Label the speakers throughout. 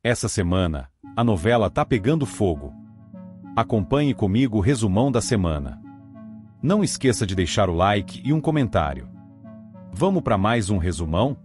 Speaker 1: Essa semana, a novela tá pegando fogo. Acompanhe comigo o resumão da semana. Não esqueça de deixar o like e um comentário. Vamos para mais um resumão?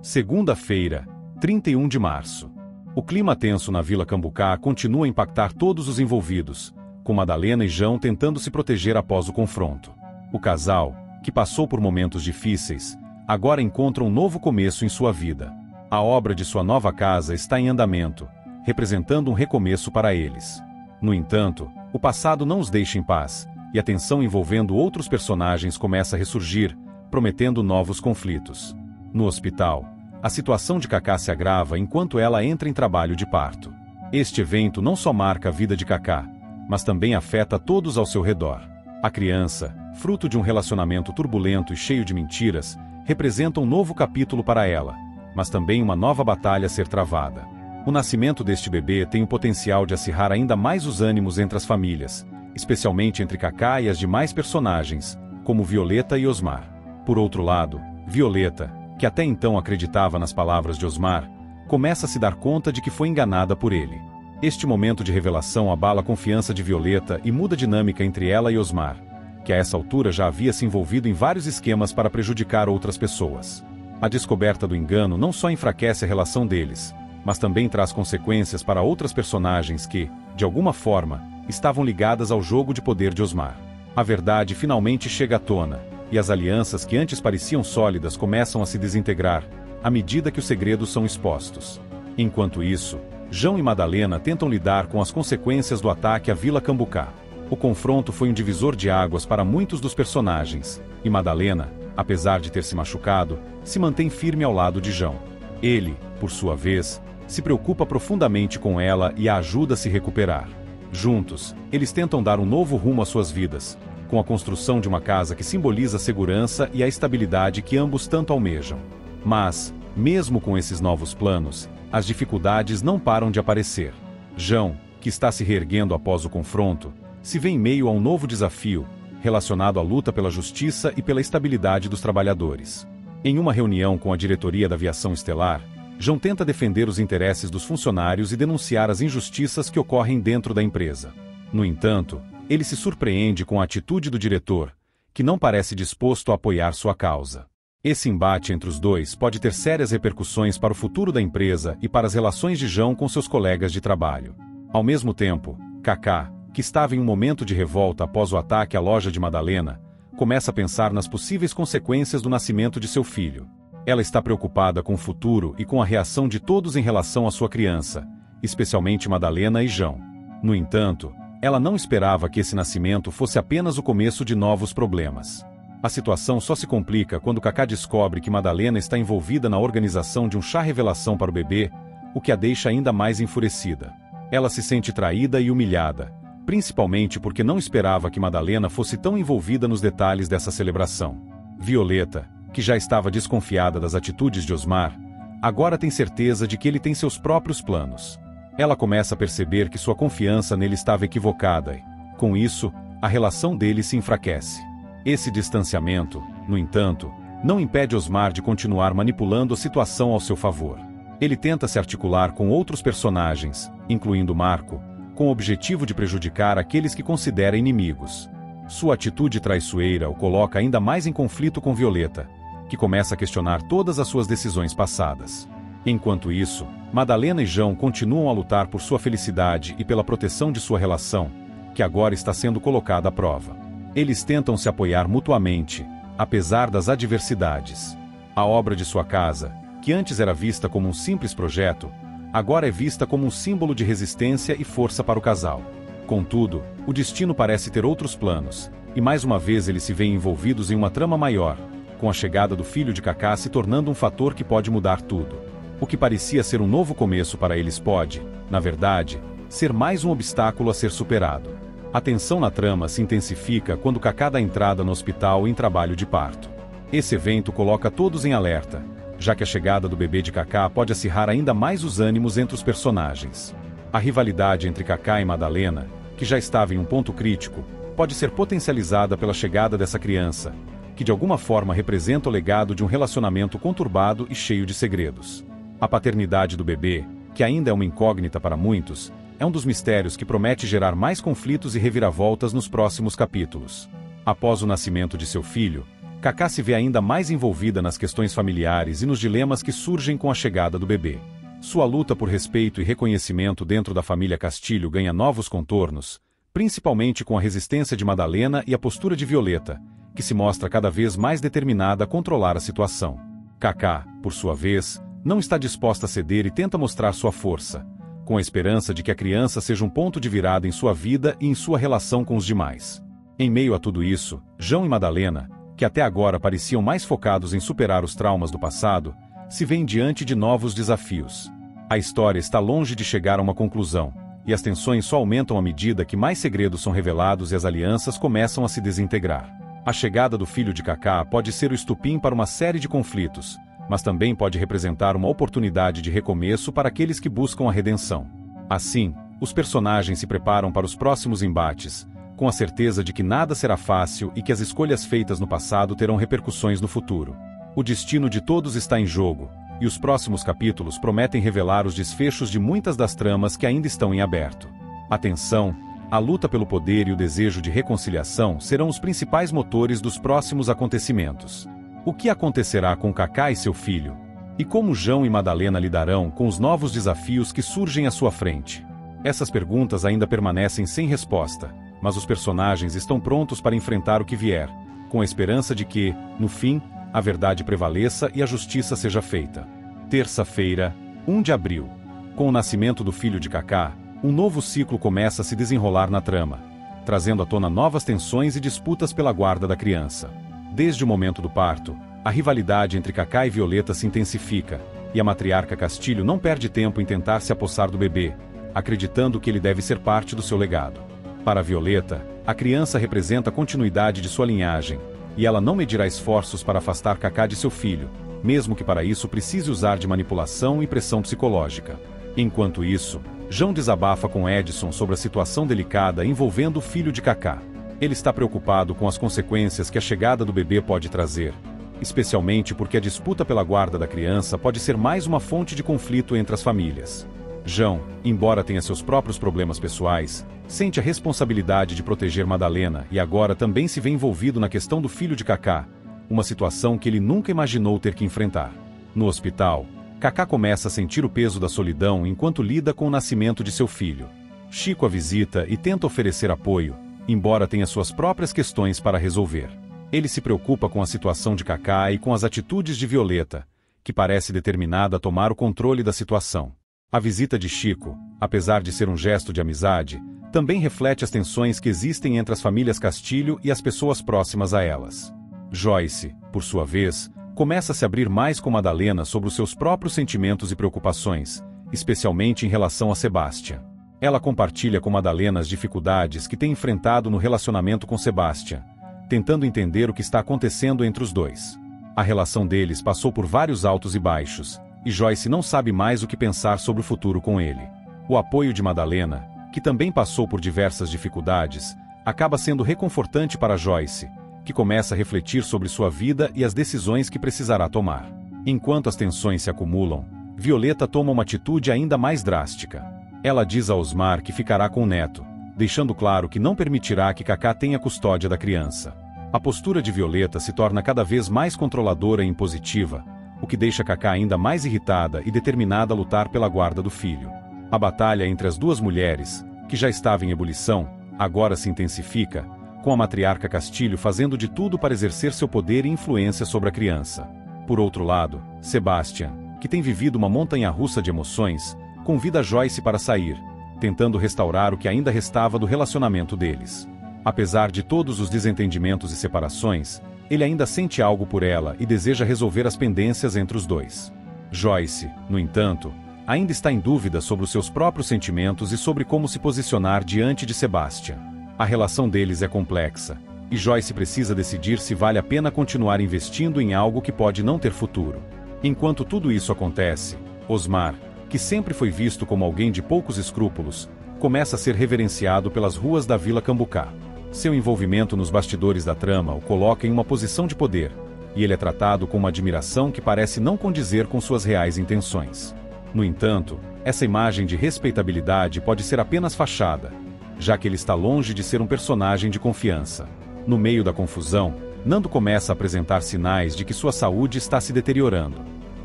Speaker 1: Segunda-feira, 31 de março. O clima tenso na Vila Cambucá continua a impactar todos os envolvidos, com Madalena e João tentando se proteger após o confronto. O casal, que passou por momentos difíceis, agora encontra um novo começo em sua vida. A obra de sua nova casa está em andamento, representando um recomeço para eles. No entanto, o passado não os deixa em paz, e a tensão envolvendo outros personagens começa a ressurgir, prometendo novos conflitos. No hospital, a situação de Cacá se agrava enquanto ela entra em trabalho de parto. Este evento não só marca a vida de Cacá, mas também afeta todos ao seu redor. A criança, fruto de um relacionamento turbulento e cheio de mentiras, representa um novo capítulo para ela, mas também uma nova batalha a ser travada. O nascimento deste bebê tem o potencial de acirrar ainda mais os ânimos entre as famílias, especialmente entre Cacá e as demais personagens, como Violeta e Osmar. Por outro lado, Violeta, que até então acreditava nas palavras de Osmar, começa a se dar conta de que foi enganada por ele. Este momento de revelação abala a confiança de Violeta e muda a dinâmica entre ela e Osmar, que a essa altura já havia se envolvido em vários esquemas para prejudicar outras pessoas. A descoberta do engano não só enfraquece a relação deles, mas também traz consequências para outras personagens que, de alguma forma, estavam ligadas ao jogo de poder de Osmar. A verdade finalmente chega à tona, e as alianças que antes pareciam sólidas começam a se desintegrar, à medida que os segredos são expostos. Enquanto isso, João e Madalena tentam lidar com as consequências do ataque à Vila Cambucá. O confronto foi um divisor de águas para muitos dos personagens, e Madalena, apesar de ter se machucado, se mantém firme ao lado de João. Ele, por sua vez, se preocupa profundamente com ela e a ajuda a se recuperar. Juntos, eles tentam dar um novo rumo às suas vidas, com a construção de uma casa que simboliza a segurança e a estabilidade que ambos tanto almejam. Mas, mesmo com esses novos planos, as dificuldades não param de aparecer. João, que está se reerguendo após o confronto, se vê em meio a um novo desafio, relacionado à luta pela justiça e pela estabilidade dos trabalhadores. Em uma reunião com a diretoria da aviação estelar, João tenta defender os interesses dos funcionários e denunciar as injustiças que ocorrem dentro da empresa. No entanto, ele se surpreende com a atitude do diretor, que não parece disposto a apoiar sua causa. Esse embate entre os dois pode ter sérias repercussões para o futuro da empresa e para as relações de João com seus colegas de trabalho. Ao mesmo tempo, Cacá, que estava em um momento de revolta após o ataque à loja de Madalena, começa a pensar nas possíveis consequências do nascimento de seu filho. Ela está preocupada com o futuro e com a reação de todos em relação à sua criança, especialmente Madalena e João. No entanto, ela não esperava que esse nascimento fosse apenas o começo de novos problemas. A situação só se complica quando Cacá descobre que Madalena está envolvida na organização de um chá revelação para o bebê, o que a deixa ainda mais enfurecida. Ela se sente traída e humilhada, principalmente porque não esperava que Madalena fosse tão envolvida nos detalhes dessa celebração. Violeta, que já estava desconfiada das atitudes de Osmar, agora tem certeza de que ele tem seus próprios planos. Ela começa a perceber que sua confiança nele estava equivocada e, com isso, a relação deles se enfraquece. Esse distanciamento, no entanto, não impede Osmar de continuar manipulando a situação ao seu favor. Ele tenta se articular com outros personagens, incluindo Marco, com o objetivo de prejudicar aqueles que considera inimigos. Sua atitude traiçoeira o coloca ainda mais em conflito com Violeta, que começa a questionar todas as suas decisões passadas. Enquanto isso, Madalena e João continuam a lutar por sua felicidade e pela proteção de sua relação, que agora está sendo colocada à prova. Eles tentam se apoiar mutuamente, apesar das adversidades. A obra de sua casa, que antes era vista como um simples projeto, agora é vista como um símbolo de resistência e força para o casal. Contudo, o destino parece ter outros planos, e mais uma vez eles se veem envolvidos em uma trama maior, com a chegada do filho de Cacá se tornando um fator que pode mudar tudo. O que parecia ser um novo começo para eles pode, na verdade, ser mais um obstáculo a ser superado. A tensão na trama se intensifica quando Cacá dá entrada no hospital em trabalho de parto. Esse evento coloca todos em alerta, já que a chegada do bebê de Cacá pode acirrar ainda mais os ânimos entre os personagens. A rivalidade entre Cacá e Madalena, que já estava em um ponto crítico, pode ser potencializada pela chegada dessa criança, que de alguma forma representa o legado de um relacionamento conturbado e cheio de segredos. A paternidade do bebê, que ainda é uma incógnita para muitos, é um dos mistérios que promete gerar mais conflitos e reviravoltas nos próximos capítulos. Após o nascimento de seu filho, Kaká se vê ainda mais envolvida nas questões familiares e nos dilemas que surgem com a chegada do bebê. Sua luta por respeito e reconhecimento dentro da família Castilho ganha novos contornos, principalmente com a resistência de Madalena e a postura de Violeta, que se mostra cada vez mais determinada a controlar a situação. Kaká, por sua vez, não está disposta a ceder e tenta mostrar sua força, com a esperança de que a criança seja um ponto de virada em sua vida e em sua relação com os demais. Em meio a tudo isso, João e Madalena, que até agora pareciam mais focados em superar os traumas do passado, se veem diante de novos desafios. A história está longe de chegar a uma conclusão, e as tensões só aumentam à medida que mais segredos são revelados e as alianças começam a se desintegrar. A chegada do filho de Kaká pode ser o estupim para uma série de conflitos, mas também pode representar uma oportunidade de recomeço para aqueles que buscam a redenção. Assim, os personagens se preparam para os próximos embates, com a certeza de que nada será fácil e que as escolhas feitas no passado terão repercussões no futuro. O destino de todos está em jogo, e os próximos capítulos prometem revelar os desfechos de muitas das tramas que ainda estão em aberto. A tensão, a luta pelo poder e o desejo de reconciliação serão os principais motores dos próximos acontecimentos. O que acontecerá com Kaká e seu filho? E como João e Madalena lidarão com os novos desafios que surgem à sua frente? Essas perguntas ainda permanecem sem resposta, mas os personagens estão prontos para enfrentar o que vier, com a esperança de que, no fim, a verdade prevaleça e a justiça seja feita. Terça-feira, 1 de abril. Com o nascimento do filho de Kaká, um novo ciclo começa a se desenrolar na trama, trazendo à tona novas tensões e disputas pela guarda da criança. Desde o momento do parto, a rivalidade entre Kaká e Violeta se intensifica, e a matriarca Castilho não perde tempo em tentar se apossar do bebê, acreditando que ele deve ser parte do seu legado. Para Violeta, a criança representa a continuidade de sua linhagem, e ela não medirá esforços para afastar Kaká de seu filho, mesmo que para isso precise usar de manipulação e pressão psicológica. Enquanto isso, João desabafa com Edson sobre a situação delicada envolvendo o filho de Kaká. Ele está preocupado com as consequências que a chegada do bebê pode trazer, especialmente porque a disputa pela guarda da criança pode ser mais uma fonte de conflito entre as famílias. João, embora tenha seus próprios problemas pessoais, sente a responsabilidade de proteger Madalena e agora também se vê envolvido na questão do filho de Kaká, uma situação que ele nunca imaginou ter que enfrentar. No hospital, Kaká começa a sentir o peso da solidão enquanto lida com o nascimento de seu filho. Chico a visita e tenta oferecer apoio, embora tenha suas próprias questões para resolver. Ele se preocupa com a situação de Kaká e com as atitudes de Violeta, que parece determinada a tomar o controle da situação. A visita de Chico, apesar de ser um gesto de amizade, também reflete as tensões que existem entre as famílias Castilho e as pessoas próximas a elas. Joyce, por sua vez, começa a se abrir mais com Madalena sobre os seus próprios sentimentos e preocupações, especialmente em relação a Sebastian. Ela compartilha com Madalena as dificuldades que tem enfrentado no relacionamento com Sebastian, tentando entender o que está acontecendo entre os dois. A relação deles passou por vários altos e baixos, e Joyce não sabe mais o que pensar sobre o futuro com ele. O apoio de Madalena, que também passou por diversas dificuldades, acaba sendo reconfortante para Joyce, que começa a refletir sobre sua vida e as decisões que precisará tomar. Enquanto as tensões se acumulam, Violeta toma uma atitude ainda mais drástica. Ela diz a Osmar que ficará com o neto, deixando claro que não permitirá que Kaká tenha custódia da criança. A postura de Violeta se torna cada vez mais controladora e impositiva, o que deixa Kaká ainda mais irritada e determinada a lutar pela guarda do filho. A batalha entre as duas mulheres, que já estava em ebulição, agora se intensifica, com a matriarca Castilho fazendo de tudo para exercer seu poder e influência sobre a criança. Por outro lado, Sebastian, que tem vivido uma montanha-russa de emoções, convida Joyce para sair, tentando restaurar o que ainda restava do relacionamento deles. Apesar de todos os desentendimentos e separações, ele ainda sente algo por ela e deseja resolver as pendências entre os dois. Joyce, no entanto, ainda está em dúvida sobre os seus próprios sentimentos e sobre como se posicionar diante de Sebastian. A relação deles é complexa, e Joyce precisa decidir se vale a pena continuar investindo em algo que pode não ter futuro. Enquanto tudo isso acontece, Osmar, que sempre foi visto como alguém de poucos escrúpulos, começa a ser reverenciado pelas ruas da Vila Cambucá. Seu envolvimento nos bastidores da trama o coloca em uma posição de poder, e ele é tratado com uma admiração que parece não condizer com suas reais intenções. No entanto, Essa imagem de respeitabilidade pode ser apenas fachada, já que ele está longe de ser um personagem de confiança. No meio da confusão, Nando começa a apresentar sinais de que sua saúde está se deteriorando.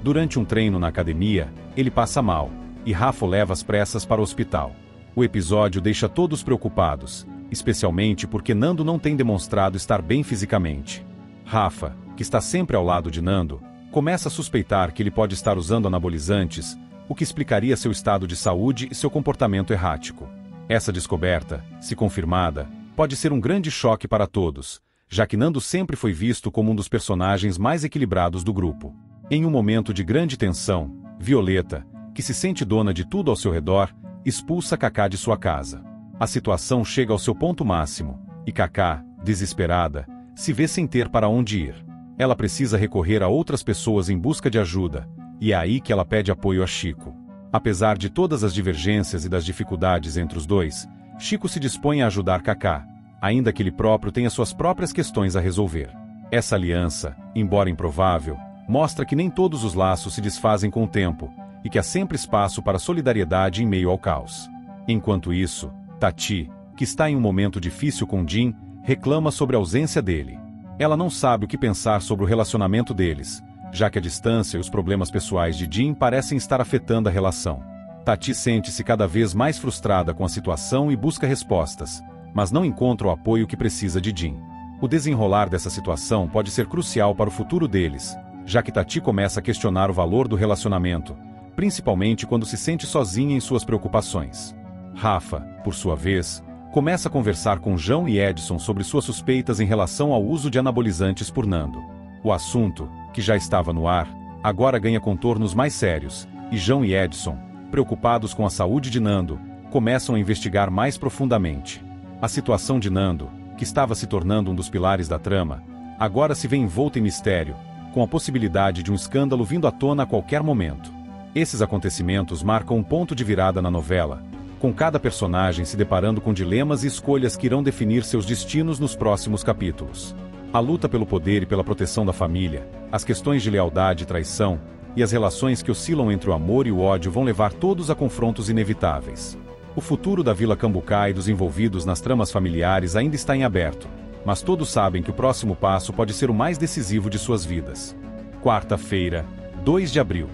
Speaker 1: Durante um treino na academia, ele passa mal, e Rafa o leva às pressas para o hospital. O episódio deixa todos preocupados, especialmente porque Nando não tem demonstrado estar bem fisicamente. Rafa, que está sempre ao lado de Nando, começa a suspeitar que ele pode estar usando anabolizantes, o que explicaria seu estado de saúde e seu comportamento errático. Essa descoberta, se confirmada, pode ser um grande choque para todos, já que Nando sempre foi visto como um dos personagens mais equilibrados do grupo. Em um momento de grande tensão, Violeta, que se sente dona de tudo ao seu redor, expulsa Kaká de sua casa. A situação chega ao seu ponto máximo, e Kaká, desesperada, se vê sem ter para onde ir. Ela precisa recorrer a outras pessoas em busca de ajuda, e é aí que ela pede apoio a Chico. Apesar de todas as divergências e das dificuldades entre os dois, Chico se dispõe a ajudar Kaká, ainda que ele próprio tenha suas próprias questões a resolver. Essa aliança, embora improvável, mostra que nem todos os laços se desfazem com o tempo, e que há sempre espaço para solidariedade em meio ao caos. Enquanto isso, Tati, que está em um momento difícil com Jin, reclama sobre a ausência dele. Ela não sabe o que pensar sobre o relacionamento deles, já que a distância e os problemas pessoais de Jin parecem estar afetando a relação. Tati sente-se cada vez mais frustrada com a situação e busca respostas, mas não encontra o apoio que precisa de Jin. O desenrolar dessa situação pode ser crucial para o futuro deles, já que Tati começa a questionar o valor do relacionamento, principalmente quando se sente sozinha em suas preocupações. Rafa, por sua vez, começa a conversar com João e Edson sobre suas suspeitas em relação ao uso de anabolizantes por Nando. O assunto, que já estava no ar, agora ganha contornos mais sérios, e João e Edson, preocupados com a saúde de Nando, começam a investigar mais profundamente. A situação de Nando, que estava se tornando um dos pilares da trama, agora se vê envolta em mistério, com a possibilidade de um escândalo vindo à tona a qualquer momento. Esses acontecimentos marcam um ponto de virada na novela, com cada personagem se deparando com dilemas e escolhas que irão definir seus destinos nos próximos capítulos. A luta pelo poder e pela proteção da família, as questões de lealdade e traição, e as relações que oscilam entre o amor e o ódio vão levar todos a confrontos inevitáveis. O futuro da Vila Cambucá e dos envolvidos nas tramas familiares ainda está em aberto, mas todos sabem que o próximo passo pode ser o mais decisivo de suas vidas. Quarta-feira, 2 de abril.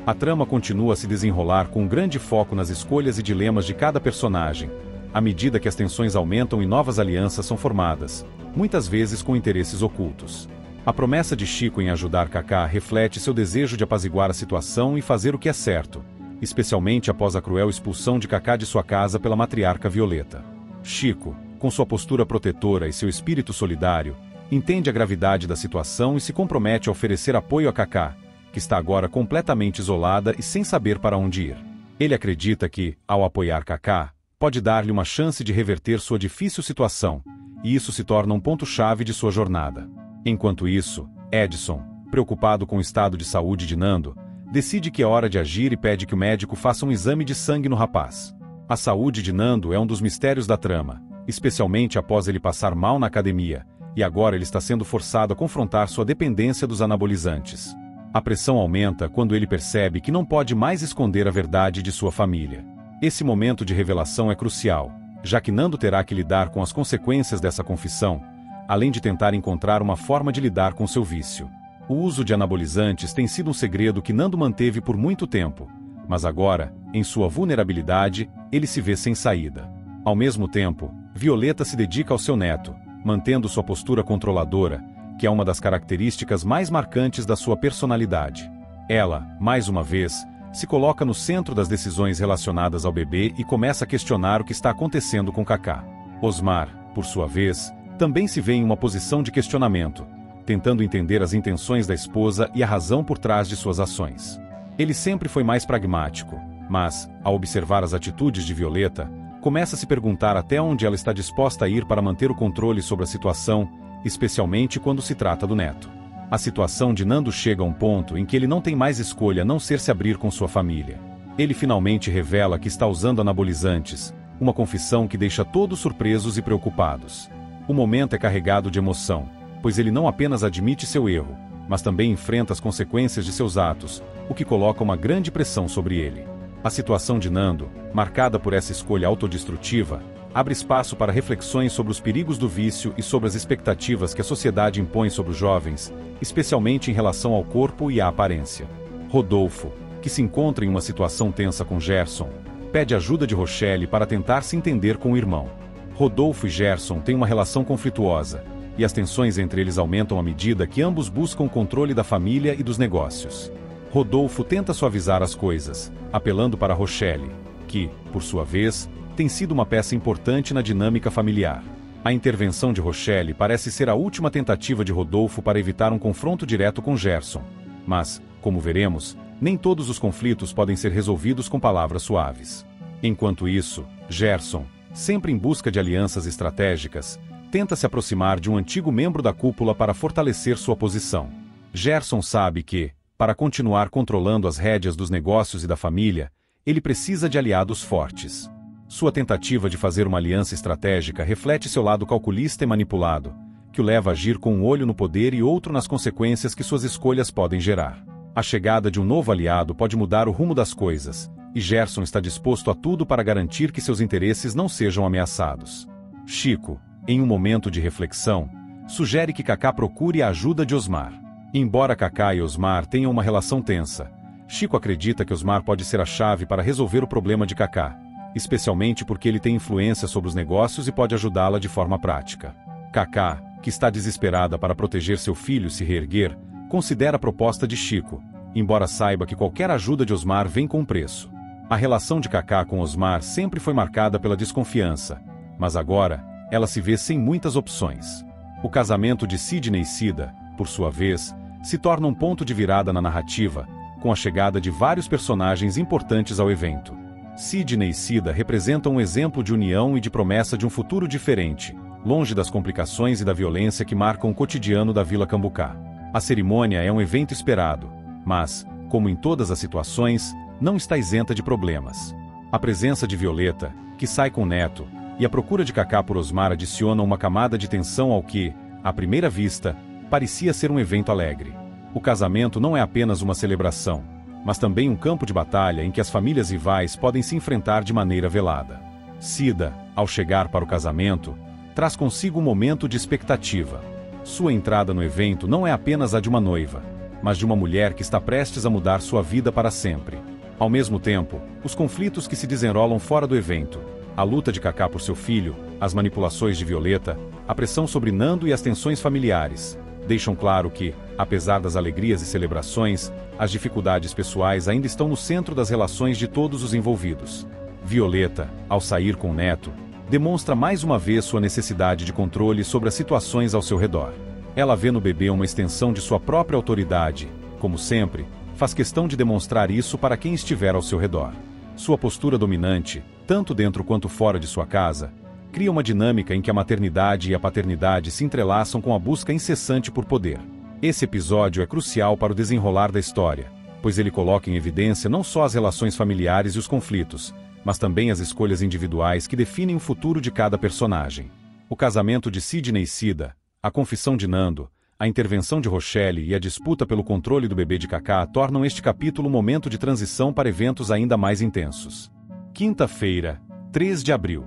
Speaker 1: A trama continua a se desenrolar com um grande foco nas escolhas e dilemas de cada personagem, à medida que as tensões aumentam e novas alianças são formadas, muitas vezes com interesses ocultos. A promessa de Chico em ajudar Kaká reflete seu desejo de apaziguar a situação e fazer o que é certo, especialmente após a cruel expulsão de Kaká de sua casa pela matriarca Violeta. Chico, com sua postura protetora e seu espírito solidário, entende a gravidade da situação e se compromete a oferecer apoio a Kaká, que está agora completamente isolada e sem saber para onde ir. Ele acredita que, ao apoiar Kaká, pode dar-lhe uma chance de reverter sua difícil situação, e isso se torna um ponto-chave de sua jornada. Enquanto isso, Edson, preocupado com o estado de saúde de Nando, decide que é hora de agir e pede que o médico faça um exame de sangue no rapaz. A saúde de Nando é um dos mistérios da trama, especialmente após ele passar mal na academia, e agora ele está sendo forçado a confrontar sua dependência dos anabolizantes. A pressão aumenta quando ele percebe que não pode mais esconder a verdade de sua família. Esse momento de revelação é crucial, já que Nando terá que lidar com as consequências dessa confissão, além de tentar encontrar uma forma de lidar com seu vício. O uso de anabolizantes tem sido um segredo que Nando manteve por muito tempo, mas agora, em sua vulnerabilidade, ele se vê sem saída. Ao mesmo tempo, Violeta se dedica ao seu neto, mantendo sua postura controladora, que é uma das características mais marcantes da sua personalidade. Ela, mais uma vez, se coloca no centro das decisões relacionadas ao bebê e começa a questionar o que está acontecendo com Kaká. Osmar, por sua vez, também se vê em uma posição de questionamento, tentando entender as intenções da esposa e a razão por trás de suas ações. Ele sempre foi mais pragmático, mas, ao observar as atitudes de Violeta, começa a se perguntar até onde ela está disposta a ir para manter o controle sobre a situação, especialmente quando se trata do neto. A situação de Nando chega a um ponto em que ele não tem mais escolha a não ser se abrir com sua família. Ele finalmente revela que está usando anabolizantes, uma confissão que deixa todos surpresos e preocupados. O momento é carregado de emoção, pois ele não apenas admite seu erro, mas também enfrenta as consequências de seus atos, o que coloca uma grande pressão sobre ele. A situação de Nando, marcada por essa escolha autodestrutiva, abre espaço para reflexões sobre os perigos do vício e sobre as expectativas que a sociedade impõe sobre os jovens, especialmente em relação ao corpo e à aparência. Rodolfo, que se encontra em uma situação tensa com Gerson, pede ajuda de Rochelle para tentar se entender com o irmão. Rodolfo e Gerson têm uma relação conflituosa, e as tensões entre eles aumentam à medida que ambos buscam o controle da família e dos negócios. Rodolfo tenta suavizar as coisas, apelando para Rochelle, que, por sua vez, tem sido uma peça importante na dinâmica familiar. A intervenção de Rochelle parece ser a última tentativa de Rodolfo para evitar um confronto direto com Gerson. Mas, como veremos, nem todos os conflitos podem ser resolvidos com palavras suaves. Enquanto isso, Gerson, sempre em busca de alianças estratégicas, tenta se aproximar de um antigo membro da cúpula para fortalecer sua posição. Gerson sabe que, para continuar controlando as rédeas dos negócios e da família, ele precisa de aliados fortes. Sua tentativa de fazer uma aliança estratégica reflete seu lado calculista e manipulado, que o leva a agir com um olho no poder e outro nas consequências que suas escolhas podem gerar. A chegada de um novo aliado pode mudar o rumo das coisas, e Gerson está disposto a tudo para garantir que seus interesses não sejam ameaçados. Chico, em um momento de reflexão, sugere que Kaká procure a ajuda de Osmar. Embora Kaká e Osmar tenham uma relação tensa, Chico acredita que Osmar pode ser a chave para resolver o problema de Kaká, especialmente porque ele tem influência sobre os negócios e pode ajudá-la de forma prática. Kaká, que está desesperada para proteger seu filho e se reerguer, considera a proposta de Chico, embora saiba que qualquer ajuda de Osmar vem com um preço. A relação de Kaká com Osmar sempre foi marcada pela desconfiança, mas agora, ela se vê sem muitas opções. O casamento de Sidney e Cida, por sua vez, se torna um ponto de virada na narrativa, com a chegada de vários personagens importantes ao evento. Sidney e Cida representam um exemplo de união e de promessa de um futuro diferente, longe das complicações e da violência que marcam o cotidiano da Vila Cambucá. A cerimônia é um evento esperado, mas, como em todas as situações, não está isenta de problemas. A presença de Violeta, que sai com Neto, e a procura de Kaká por Osmar adicionam uma camada de tensão ao que, à primeira vista, parecia ser um evento alegre. O casamento não é apenas uma celebração, mas também um campo de batalha em que as famílias rivais podem se enfrentar de maneira velada. Cida, ao chegar para o casamento, traz consigo um momento de expectativa. Sua entrada no evento não é apenas a de uma noiva, mas de uma mulher que está prestes a mudar sua vida para sempre. Ao mesmo tempo, os conflitos que se desenrolam fora do evento, a luta de Kaká por seu filho, as manipulações de Violeta, a pressão sobre Nando e as tensões familiares, deixam claro que, apesar das alegrias e celebrações, as dificuldades pessoais ainda estão no centro das relações de todos os envolvidos. Violeta, ao sair com o Neto, demonstra mais uma vez sua necessidade de controle sobre as situações ao seu redor. Ela vê no bebê uma extensão de sua própria autoridade, como sempre, faz questão de demonstrar isso para quem estiver ao seu redor. Sua postura dominante, tanto dentro quanto fora de sua casa, cria uma dinâmica em que a maternidade e a paternidade se entrelaçam com a busca incessante por poder. Esse episódio é crucial para o desenrolar da história, pois ele coloca em evidência não só as relações familiares e os conflitos, mas também as escolhas individuais que definem o futuro de cada personagem. O casamento de Sidney e Cida, a confissão de Nando, a intervenção de Rochelle e a disputa pelo controle do bebê de Kaká tornam este capítulo um momento de transição para eventos ainda mais intensos. Quinta-feira, 3 de abril.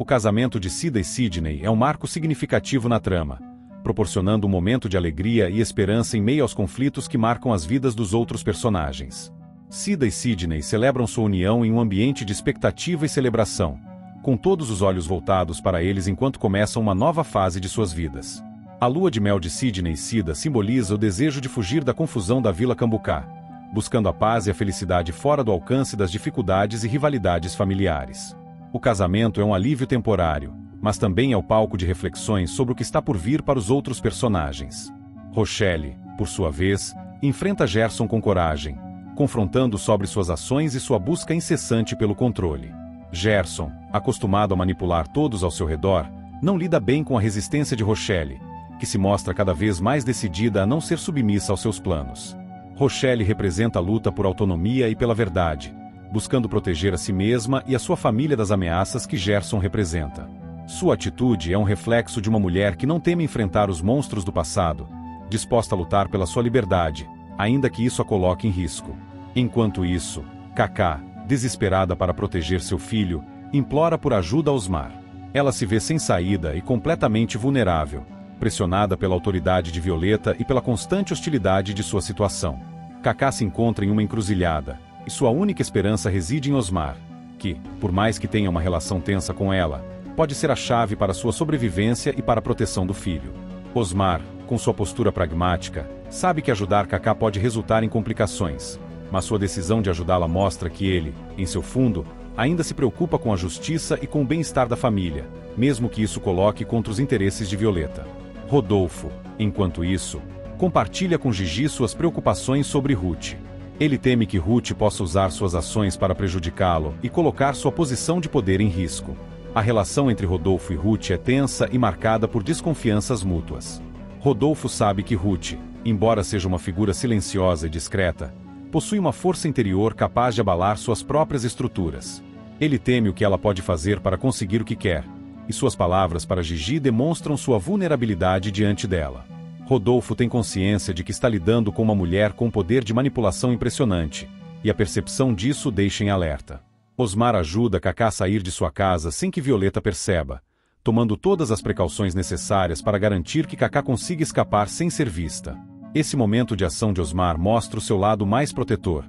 Speaker 1: O casamento de Cida e Sidney é um marco significativo na trama, proporcionando um momento de alegria e esperança em meio aos conflitos que marcam as vidas dos outros personagens. Cida e Sidney celebram sua união em um ambiente de expectativa e celebração, com todos os olhos voltados para eles enquanto começam uma nova fase de suas vidas. A lua de mel de Sidney e Cida simboliza o desejo de fugir da confusão da Vila Cambucá, buscando a paz e a felicidade fora do alcance das dificuldades e rivalidades familiares. O casamento é um alívio temporário, mas também é o palco de reflexões sobre o que está por vir para os outros personagens. Rochelle, por sua vez, enfrenta Gerson com coragem, confrontando sobre suas ações e sua busca incessante pelo controle. Gerson, acostumado a manipular todos ao seu redor, não lida bem com a resistência de Rochelle, que se mostra cada vez mais decidida a não ser submissa aos seus planos. Rochelle representa a luta por autonomia e pela verdade, buscando proteger a si mesma e a sua família das ameaças que Gerson representa. Sua atitude é um reflexo de uma mulher que não teme enfrentar os monstros do passado, disposta a lutar pela sua liberdade, ainda que isso a coloque em risco. Enquanto isso, Kaká, Desesperada para proteger seu filho, implora por ajuda a Osmar. Ela se vê sem saída e completamente vulnerável, pressionada pela autoridade de Violeta e pela constante hostilidade de sua situação. Kaká se encontra em uma encruzilhada, e sua única esperança reside em Osmar, que, por mais que tenha uma relação tensa com ela, pode ser a chave para sua sobrevivência e para a proteção do filho. Osmar, com sua postura pragmática, sabe que ajudar Kaká pode resultar em complicações, mas sua decisão de ajudá-la mostra que ele, em seu fundo, ainda se preocupa com a justiça e com o bem-estar da família, mesmo que isso coloque contra os interesses de Violeta. Rodolfo, enquanto isso, compartilha com Gigi suas preocupações sobre Ruth. Ele teme que Ruth possa usar suas ações para prejudicá-lo e colocar sua posição de poder em risco. A relação entre Rodolfo e Ruth é tensa e marcada por desconfianças mútuas. Rodolfo sabe que Ruth, embora seja uma figura silenciosa e discreta, possui uma força interior capaz de abalar suas próprias estruturas. Ele teme o que ela pode fazer para conseguir o que quer, e suas palavras para Gigi demonstram sua vulnerabilidade diante dela. Rodolfo tem consciência de que está lidando com uma mulher com um poder de manipulação impressionante, e a percepção disso deixa em alerta. Osmar ajuda Kaká a sair de sua casa sem que Violeta perceba, tomando todas as precauções necessárias para garantir que Kaká consiga escapar sem ser vista. Esse momento de ação de Osmar mostra o seu lado mais protetor,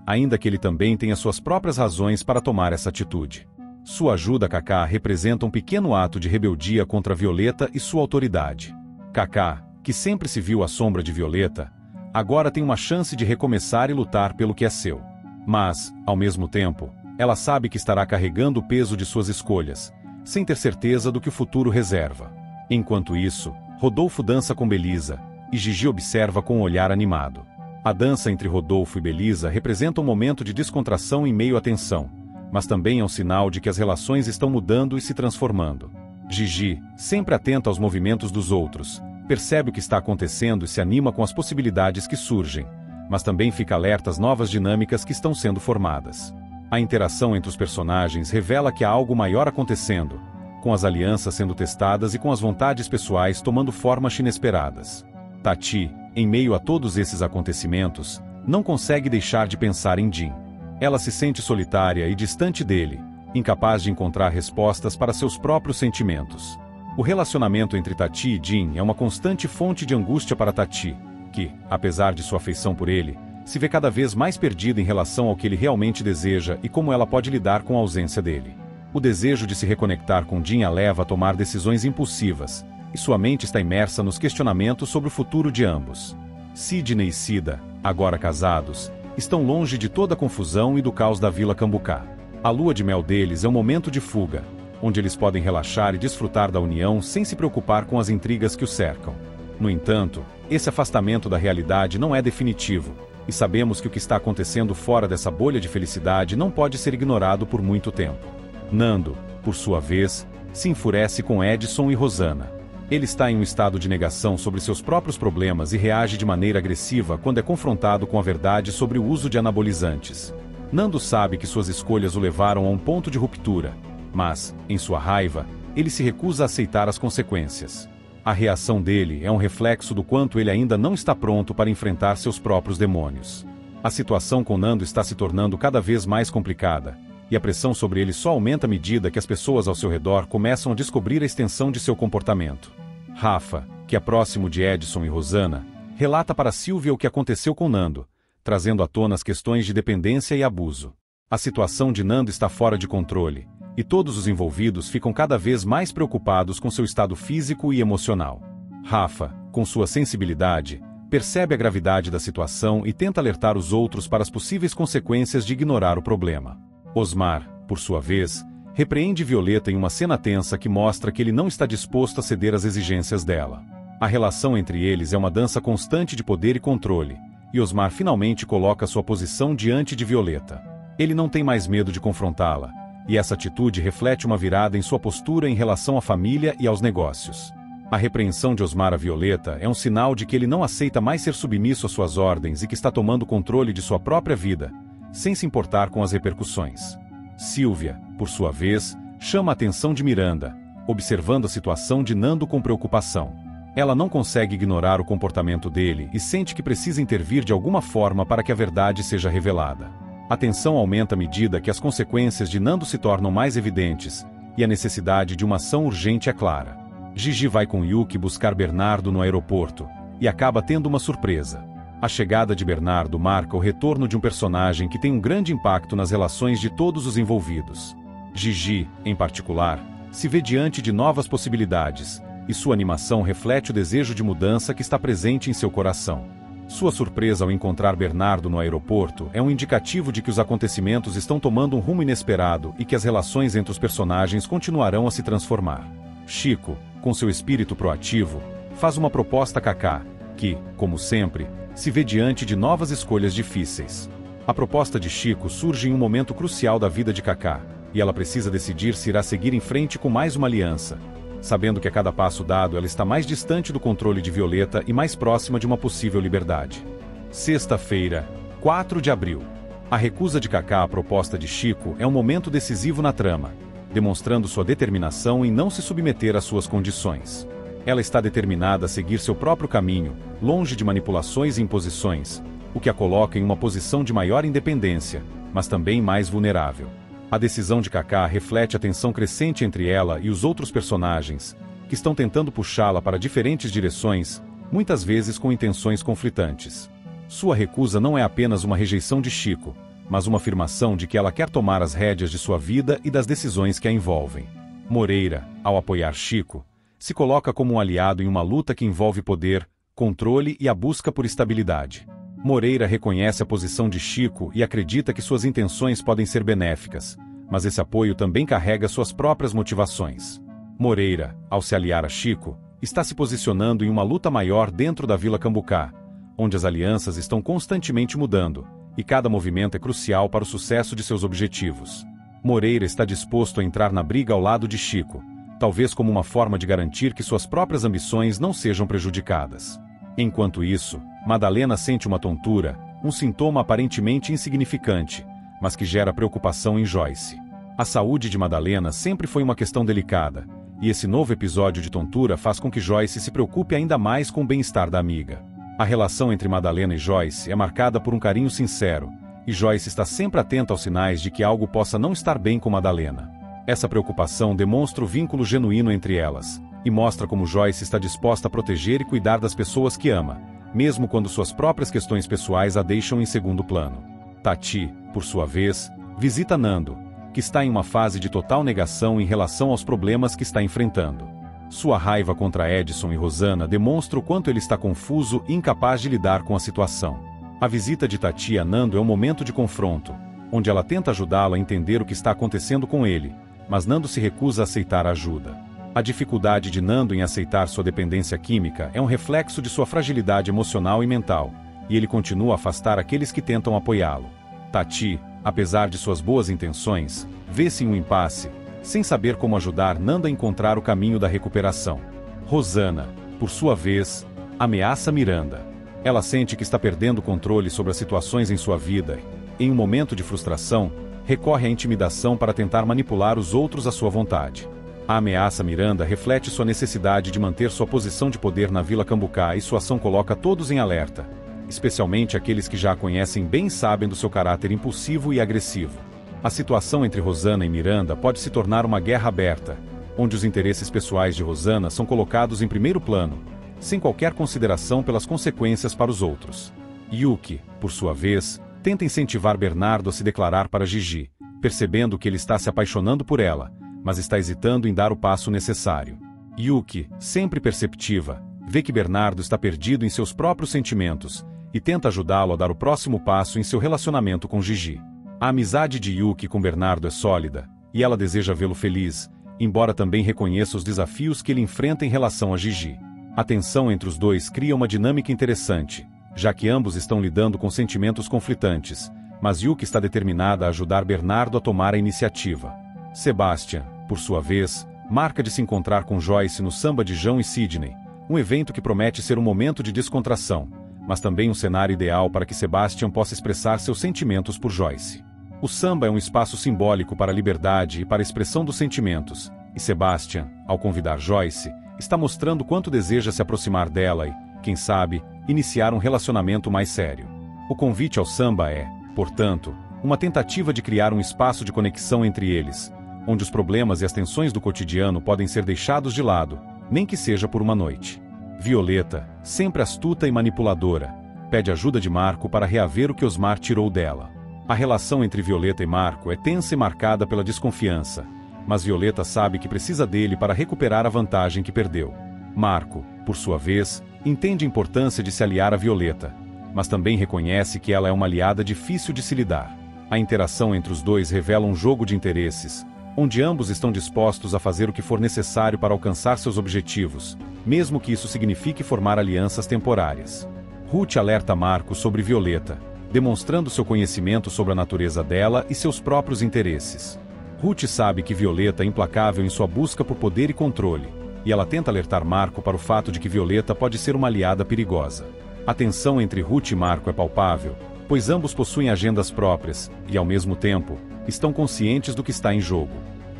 Speaker 1: ainda que ele também tenha suas próprias razões para tomar essa atitude. Sua ajuda a Kaká representa um pequeno ato de rebeldia contra Violeta e sua autoridade. Kaká, que sempre se viu à sombra de Violeta, agora tem uma chance de recomeçar e lutar pelo que é seu. Mas, ao mesmo tempo, ela sabe que estará carregando o peso de suas escolhas, sem ter certeza do que o futuro reserva. Enquanto isso, Rodolfo dança com Belisa, e Gigi observa com um olhar animado. A dança entre Rodolfo e Belisa representa um momento de descontração em meio à tensão, mas também é um sinal de que as relações estão mudando e se transformando. Gigi, sempre atenta aos movimentos dos outros, percebe o que está acontecendo e se anima com as possibilidades que surgem, mas também fica alerta às novas dinâmicas que estão sendo formadas. A interação entre os personagens revela que há algo maior acontecendo, com as alianças sendo testadas e com as vontades pessoais tomando formas inesperadas. Tati, em meio a todos esses acontecimentos, não consegue deixar de pensar em Jin. Ela se sente solitária e distante dele, incapaz de encontrar respostas para seus próprios sentimentos. O relacionamento entre Tati e Jin é uma constante fonte de angústia para Tati, que, apesar de sua afeição por ele, se vê cada vez mais perdida em relação ao que ele realmente deseja e como ela pode lidar com a ausência dele. O desejo de se reconectar com Jin a leva a tomar decisões impulsivas, e sua mente está imersa nos questionamentos sobre o futuro de ambos. Sidney e Cida, agora casados, estão longe de toda a confusão e do caos da Vila Cambucá. A lua de mel deles é um momento de fuga, onde eles podem relaxar e desfrutar da união sem se preocupar com as intrigas que o cercam. No entanto, esse afastamento da realidade não é definitivo, e sabemos que o que está acontecendo fora dessa bolha de felicidade não pode ser ignorado por muito tempo. Nando, por sua vez, se enfurece com Edson e Rosana. Ele está em um estado de negação sobre seus próprios problemas e reage de maneira agressiva quando é confrontado com a verdade sobre o uso de anabolizantes. Nando sabe que suas escolhas o levaram a um ponto de ruptura, mas, em sua raiva, ele se recusa a aceitar as consequências. A reação dele é um reflexo do quanto ele ainda não está pronto para enfrentar seus próprios demônios. A situação com Nando está se tornando cada vez mais complicada, e a pressão sobre ele só aumenta à medida que as pessoas ao seu redor começam a descobrir a extensão de seu comportamento. Rafa, que é próximo de Edson e Rosana, relata para Silvia o que aconteceu com Nando, trazendo à tona as questões de dependência e abuso. A situação de Nando está fora de controle, e todos os envolvidos ficam cada vez mais preocupados com seu estado físico e emocional. Rafa, com sua sensibilidade, percebe a gravidade da situação e tenta alertar os outros para as possíveis consequências de ignorar o problema. Osmar, por sua vez, repreende Violeta em uma cena tensa que mostra que ele não está disposto a ceder às exigências dela. A relação entre eles é uma dança constante de poder e controle, e Osmar finalmente coloca sua posição diante de Violeta. Ele não tem mais medo de confrontá-la, e essa atitude reflete uma virada em sua postura em relação à família e aos negócios. A repreensão de Osmar a Violeta é um sinal de que ele não aceita mais ser submisso às suas ordens e que está tomando controle de sua própria vida, sem se importar com as repercussões. Silvia, por sua vez, chama a atenção de Miranda, observando a situação de Nando com preocupação. Ela não consegue ignorar o comportamento dele e sente que precisa intervir de alguma forma para que a verdade seja revelada. A tensão aumenta à medida que as consequências de Nando se tornam mais evidentes, e a necessidade de uma ação urgente é clara. Gigi vai com Yuki buscar Bernardo no aeroporto, e acaba tendo uma surpresa. A chegada de Bernardo marca o retorno de um personagem que tem um grande impacto nas relações de todos os envolvidos. Gigi, em particular, se vê diante de novas possibilidades, e sua animação reflete o desejo de mudança que está presente em seu coração. Sua surpresa ao encontrar Bernardo no aeroporto é um indicativo de que os acontecimentos estão tomando um rumo inesperado e que as relações entre os personagens continuarão a se transformar. Chico, com seu espírito proativo, faz uma proposta a Kaká, que, como sempre, se vê diante de novas escolhas difíceis. A proposta de Chico surge em um momento crucial da vida de Kaká, e ela precisa decidir se irá seguir em frente com mais uma aliança, sabendo que a cada passo dado ela está mais distante do controle de Violeta e mais próxima de uma possível liberdade. Sexta-feira, 4 de abril. A recusa de Kaká à proposta de Chico é um momento decisivo na trama, demonstrando sua determinação em não se submeter às suas condições. Ela está determinada a seguir seu próprio caminho, longe de manipulações e imposições, o que a coloca em uma posição de maior independência, mas também mais vulnerável. A decisão de Kaká reflete a tensão crescente entre ela e os outros personagens, que estão tentando puxá-la para diferentes direções, muitas vezes com intenções conflitantes. Sua recusa não é apenas uma rejeição de Chico, mas uma afirmação de que ela quer tomar as rédeas de sua vida e das decisões que a envolvem. Moreira, ao apoiar Chico, se coloca como um aliado em uma luta que envolve poder, controle e a busca por estabilidade. Moreira reconhece a posição de Chico e acredita que suas intenções podem ser benéficas, mas esse apoio também carrega suas próprias motivações. Moreira, ao se aliar a Chico, está se posicionando em uma luta maior dentro da Vila Cambucá, onde as alianças estão constantemente mudando, e cada movimento é crucial para o sucesso de seus objetivos. Moreira está disposto a entrar na briga ao lado de Chico, talvez como uma forma de garantir que suas próprias ambições não sejam prejudicadas. Enquanto isso, Madalena sente uma tontura, um sintoma aparentemente insignificante, mas que gera preocupação em Joyce. A saúde de Madalena sempre foi uma questão delicada, e esse novo episódio de tontura faz com que Joyce se preocupe ainda mais com o bem-estar da amiga. A relação entre Madalena e Joyce é marcada por um carinho sincero, e Joyce está sempre atenta aos sinais de que algo possa não estar bem com Madalena. Essa preocupação demonstra o vínculo genuíno entre elas, e mostra como Joyce está disposta a proteger e cuidar das pessoas que ama, mesmo quando suas próprias questões pessoais a deixam em segundo plano. Tati, por sua vez, visita Nando, que está em uma fase de total negação em relação aos problemas que está enfrentando. Sua raiva contra Edson e Rosana demonstra o quanto ele está confuso e incapaz de lidar com a situação. A visita de Tati a Nando é um momento de confronto, onde ela tenta ajudá-lo a entender o que está acontecendo com ele, mas Nando se recusa a aceitar a ajuda. A dificuldade de Nando em aceitar sua dependência química é um reflexo de sua fragilidade emocional e mental, e ele continua a afastar aqueles que tentam apoiá-lo. Tati, apesar de suas boas intenções, vê-se em um impasse, sem saber como ajudar Nando a encontrar o caminho da recuperação. Rosana, por sua vez, ameaça Miranda. Ela sente que está perdendo o controle sobre as situações em sua vida e, em um momento de frustração, recorre à intimidação para tentar manipular os outros à sua vontade. A ameaça Miranda reflete sua necessidade de manter sua posição de poder na Vila Cambucá e sua ação coloca todos em alerta, especialmente aqueles que já a conhecem bem e sabem do seu caráter impulsivo e agressivo. A situação entre Rosana e Miranda pode se tornar uma guerra aberta, onde os interesses pessoais de Rosana são colocados em primeiro plano, sem qualquer consideração pelas consequências para os outros. Yuki, por sua vez, tenta incentivar Bernardo a se declarar para Gigi, percebendo que ele está se apaixonando por ela, mas está hesitando em dar o passo necessário. Yuki, sempre perceptiva, vê que Bernardo está perdido em seus próprios sentimentos e tenta ajudá-lo a dar o próximo passo em seu relacionamento com Gigi. A amizade de Yuki com Bernardo é sólida, e ela deseja vê-lo feliz, embora também reconheça os desafios que ele enfrenta em relação a Gigi. A tensão entre os dois cria uma dinâmica interessante, já que ambos estão lidando com sentimentos conflitantes, mas Yuki está determinada a ajudar Bernardo a tomar a iniciativa. Sebastian, por sua vez, marca de se encontrar com Joyce no samba de João e Sidney, um evento que promete ser um momento de descontração, mas também um cenário ideal para que Sebastian possa expressar seus sentimentos por Joyce. O samba é um espaço simbólico para a liberdade e para a expressão dos sentimentos, e Sebastian, ao convidar Joyce, está mostrando quanto deseja se aproximar dela e, quem sabe, iniciar um relacionamento mais sério. O convite ao samba é, portanto, uma tentativa de criar um espaço de conexão entre eles, onde os problemas e as tensões do cotidiano podem ser deixados de lado, nem que seja por uma noite. Violeta, sempre astuta e manipuladora, pede ajuda de Marco para reaver o que Osmar tirou dela. A relação entre Violeta e Marco é tensa e marcada pela desconfiança, mas Violeta sabe que precisa dele para recuperar a vantagem que perdeu. Marco, por sua vez, entende a importância de se aliar a Violeta, mas também reconhece que ela é uma aliada difícil de se lidar. A interação entre os dois revela um jogo de interesses, onde ambos estão dispostos a fazer o que for necessário para alcançar seus objetivos, mesmo que isso signifique formar alianças temporárias. Ruth alerta Marco sobre Violeta, demonstrando seu conhecimento sobre a natureza dela e seus próprios interesses. Ruth sabe que Violeta é implacável em sua busca por poder e controle, e ela tenta alertar Marco para o fato de que Violeta pode ser uma aliada perigosa. A tensão entre Ruth e Marco é palpável, pois ambos possuem agendas próprias e, ao mesmo tempo, estão conscientes do que está em jogo.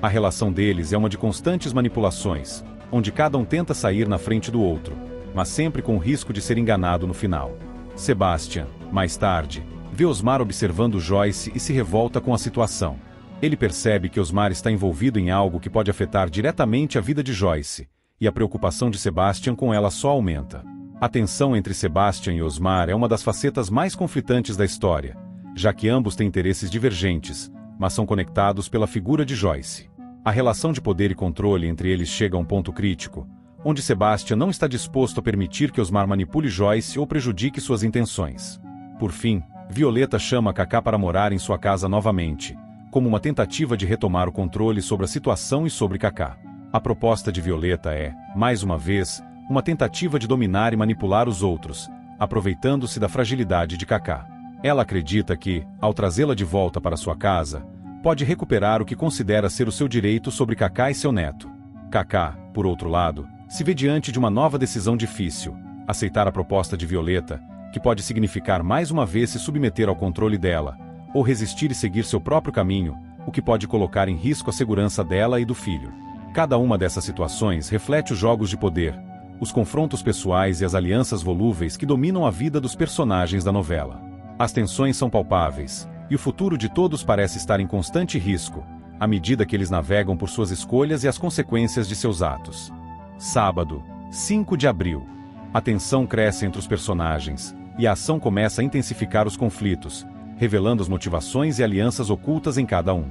Speaker 1: A relação deles é uma de constantes manipulações, onde cada um tenta sair na frente do outro, mas sempre com o risco de ser enganado no final. Sebastian, mais tarde, vê Osmar observando Joyce e se revolta com a situação. Ele percebe que Osmar está envolvido em algo que pode afetar diretamente a vida de Joyce, e a preocupação de Sebastian com ela só aumenta. A tensão entre Sebastian e Osmar é uma das facetas mais conflitantes da história, já que ambos têm interesses divergentes, mas são conectados pela figura de Joyce. A relação de poder e controle entre eles chega a um ponto crítico, onde Sebastian não está disposto a permitir que Osmar manipule Joyce ou prejudique suas intenções. Por fim, Violeta chama Kaká para morar em sua casa novamente, como uma tentativa de retomar o controle sobre a situação e sobre Kaká. A proposta de Violeta é, mais uma vez, uma tentativa de dominar e manipular os outros, aproveitando-se da fragilidade de Kaká. Ela acredita que, ao trazê-la de volta para sua casa, pode recuperar o que considera ser o seu direito sobre Kaká e seu neto. Kaká, por outro lado, se vê diante de uma nova decisão difícil: aceitar a proposta de Violeta, que pode significar mais uma vez se submeter ao controle dela, ou resistir e seguir seu próprio caminho, o que pode colocar em risco a segurança dela e do filho. Cada uma dessas situações reflete os jogos de poder, os confrontos pessoais e as alianças volúveis que dominam a vida dos personagens da novela. As tensões são palpáveis, e o futuro de todos parece estar em constante risco, à medida que eles navegam por suas escolhas e as consequências de seus atos. Sábado, 5 de abril. A tensão cresce entre os personagens, e a ação começa a intensificar os conflitos, revelando as motivações e alianças ocultas em cada um.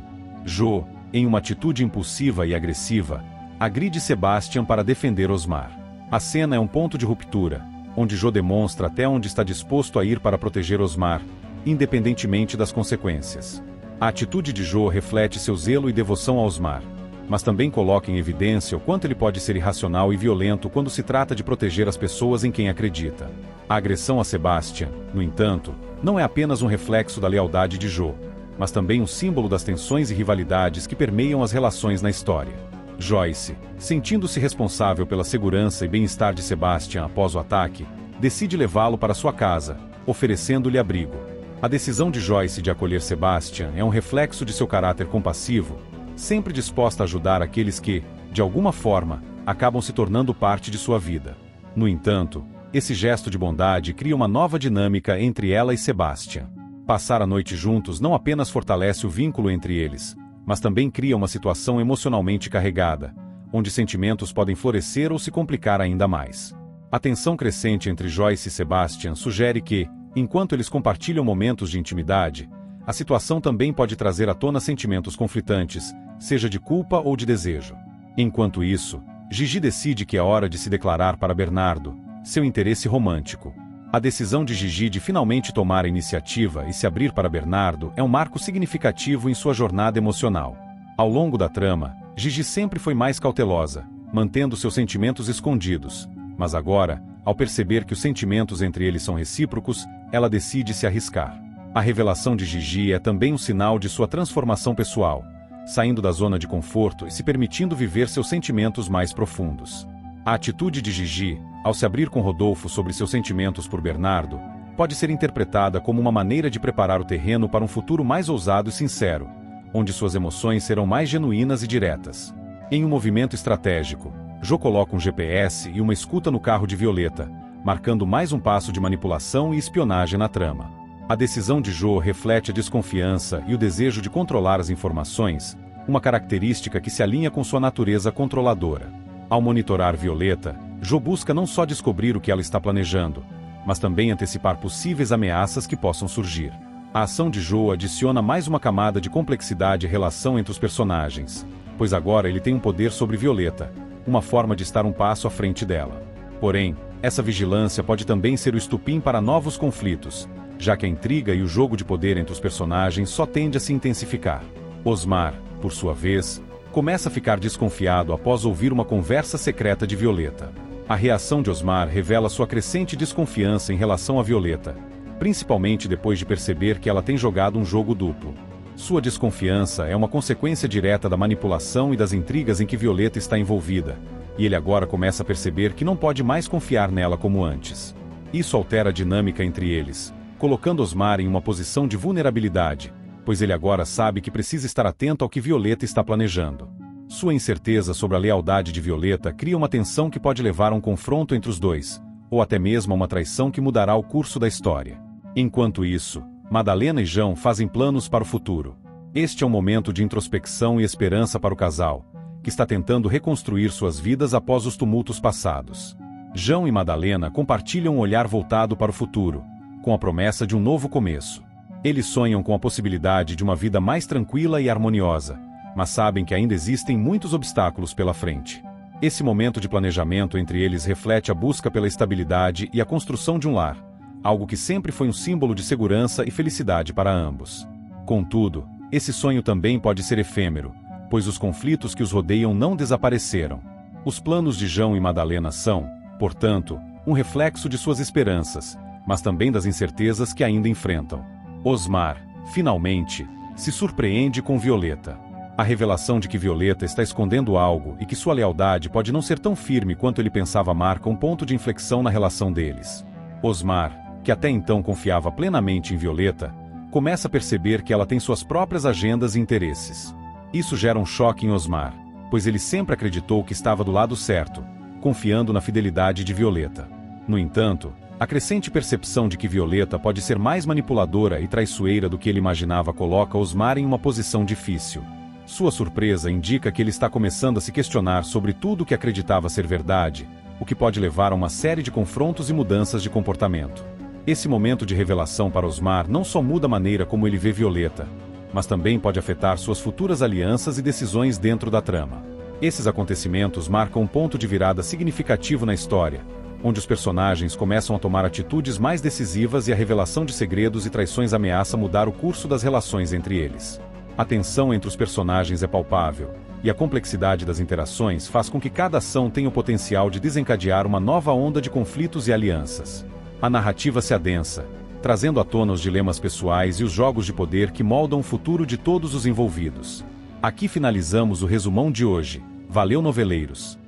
Speaker 1: Jo, em uma atitude impulsiva e agressiva, agride Sebastian para defender Osmar. A cena é um ponto de ruptura, onde Jo demonstra até onde está disposto a ir para proteger Osmar, independentemente das consequências. A atitude de Jo reflete seu zelo e devoção a Osmar, mas também coloca em evidência o quanto ele pode ser irracional e violento quando se trata de proteger as pessoas em quem acredita. A agressão a Sebastian, no entanto, não é apenas um reflexo da lealdade de Jo, mas também um símbolo das tensões e rivalidades que permeiam as relações na história. Joyce, sentindo-se responsável pela segurança e bem-estar de Sebastian após o ataque, decide levá-lo para sua casa, oferecendo-lhe abrigo. A decisão de Joyce de acolher Sebastian é um reflexo de seu caráter compassivo, sempre disposta a ajudar aqueles que, de alguma forma, acabam se tornando parte de sua vida. No entanto, esse gesto de bondade cria uma nova dinâmica entre ela e Sebastian. Passar a noite juntos não apenas fortalece o vínculo entre eles, mas também cria uma situação emocionalmente carregada, onde sentimentos podem florescer ou se complicar ainda mais. A tensão crescente entre Joyce e Sebastian sugere que, enquanto eles compartilham momentos de intimidade, a situação também pode trazer à tona sentimentos conflitantes, seja de culpa ou de desejo. Enquanto isso, Gigi decide que é hora de se declarar para Bernardo, seu interesse romântico. A decisão de Gigi de finalmente tomar a iniciativa e se abrir para Bernardo é um marco significativo em sua jornada emocional. Ao longo da trama, Gigi sempre foi mais cautelosa, mantendo seus sentimentos escondidos, mas agora, ao perceber que os sentimentos entre eles são recíprocos, ela decide se arriscar. A revelação de Gigi é também um sinal de sua transformação pessoal, saindo da zona de conforto e se permitindo viver seus sentimentos mais profundos. A atitude de Gigi, ao se abrir com Rodolfo sobre seus sentimentos por Bernardo, pode ser interpretada como uma maneira de preparar o terreno para um futuro mais ousado e sincero, onde suas emoções serão mais genuínas e diretas. Em um movimento estratégico, Jo coloca um GPS e uma escuta no carro de Violeta, marcando mais um passo de manipulação e espionagem na trama. A decisão de Jo reflete a desconfiança e o desejo de controlar as informações, uma característica que se alinha com sua natureza controladora. Ao monitorar Violeta, Jo busca não só descobrir o que ela está planejando, mas também antecipar possíveis ameaças que possam surgir. A ação de Jo adiciona mais uma camada de complexidade e relação entre os personagens, pois agora ele tem um poder sobre Violeta, uma forma de estar um passo à frente dela. Porém, essa vigilância pode também ser o estupim para novos conflitos, já que a intriga e o jogo de poder entre os personagens só tende a se intensificar. Osmar, por sua vez, começa a ficar desconfiado após ouvir uma conversa secreta de Violeta. A reação de Osmar revela sua crescente desconfiança em relação a Violeta, principalmente depois de perceber que ela tem jogado um jogo duplo. Sua desconfiança é uma consequência direta da manipulação e das intrigas em que Violeta está envolvida, e ele agora começa a perceber que não pode mais confiar nela como antes. Isso altera a dinâmica entre eles, colocando Osmar em uma posição de vulnerabilidade, pois ele agora sabe que precisa estar atento ao que Violeta está planejando. Sua incerteza sobre a lealdade de Violeta cria uma tensão que pode levar a um confronto entre os dois, ou até mesmo a uma traição que mudará o curso da história. Enquanto isso, Madalena e João fazem planos para o futuro. Este é um momento de introspecção e esperança para o casal, que está tentando reconstruir suas vidas após os tumultos passados. João e Madalena compartilham um olhar voltado para o futuro, com a promessa de um novo começo. Eles sonham com a possibilidade de uma vida mais tranquila e harmoniosa, mas sabem que ainda existem muitos obstáculos pela frente. Esse momento de planejamento entre eles reflete a busca pela estabilidade e a construção de um lar, algo que sempre foi um símbolo de segurança e felicidade para ambos. Contudo, esse sonho também pode ser efêmero, pois os conflitos que os rodeiam não desapareceram. Os planos de João e Madalena são, portanto, um reflexo de suas esperanças, mas também das incertezas que ainda enfrentam. Osmar, finalmente, se surpreende com Violeta. A revelação de que Violeta está escondendo algo e que sua lealdade pode não ser tão firme quanto ele pensava marca um ponto de inflexão na relação deles. Osmar, que até então confiava plenamente em Violeta, começa a perceber que ela tem suas próprias agendas e interesses. Isso gera um choque em Osmar, pois ele sempre acreditou que estava do lado certo, confiando na fidelidade de Violeta. No entanto, a crescente percepção de que Violeta pode ser mais manipuladora e traiçoeira do que ele imaginava coloca Osmar em uma posição difícil. Sua surpresa indica que ele está começando a se questionar sobre tudo o que acreditava ser verdade, o que pode levar a uma série de confrontos e mudanças de comportamento. Esse momento de revelação para Osmar não só muda a maneira como ele vê Violeta, mas também pode afetar suas futuras alianças e decisões dentro da trama. Esses acontecimentos marcam um ponto de virada significativo na história, onde os personagens começam a tomar atitudes mais decisivas e a revelação de segredos e traições ameaça mudar o curso das relações entre eles. A tensão entre os personagens é palpável, e a complexidade das interações faz com que cada ação tenha o potencial de desencadear uma nova onda de conflitos e alianças. A narrativa se adensa, trazendo à tona os dilemas pessoais e os jogos de poder que moldam o futuro de todos os envolvidos. Aqui finalizamos o resumão de hoje. Valeu, noveleiros!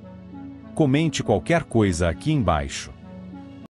Speaker 1: Comente qualquer coisa aqui embaixo.